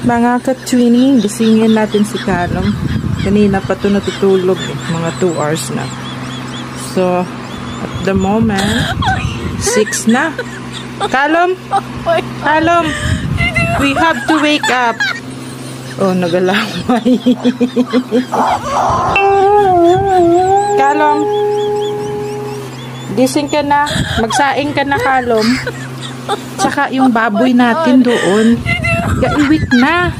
Mga ka-twinning, gisingin natin si Calum. Kanina pa ito natutulog. Mga 2 hours na. So, at the moment, 6 na. Calum! Calum! We have to wake up. Oh, nagalamay. Calum! Gising ka na. Magsaing ka na, Calum. Tsaka yung baboy natin doon. Gaiwik na.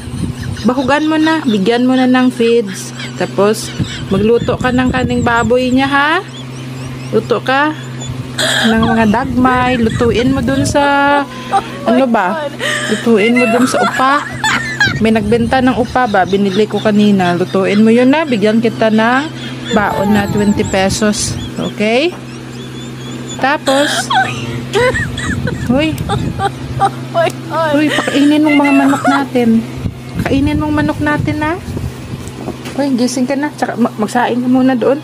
Bahugan mo na. Bigyan mo na ng feeds. Tapos, magluto ka ng kaning baboy niya, ha? Luto ka ng mga dagmay. Lutuin mo dun sa, ano ba? Lutuin mo dun sa upa. May nagbenta ng upa ba? Binili ko kanina. Lutuin mo yun na. Bigyan kita ng baon na 20 pesos. Okay? Tapos, Hoy. Hoy, pakainin mong mga manok natin. Kainin mong manok natin, ha? Hoy, gising ka na. Tsaka magsaing ka muna doon.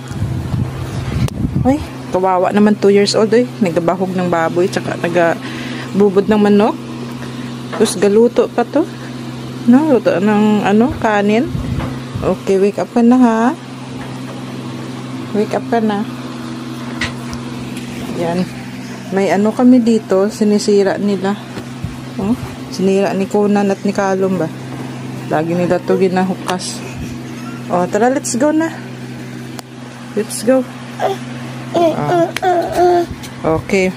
Hoy, kawawa naman 2 years old, eh. Nagbabahog ng baboy, tsaka nagbubod ng manok. Tapos galuto pa to. No, luto ng kanin. Okay, wake up ka na, ha? Wake up ka na. Yan. May kami dito, sinisira nila. Oh, sinira ni Conan at ni Calum ba? Lagi nila to ginahukas. Oh, tara, let's go na. Let's go. Okay.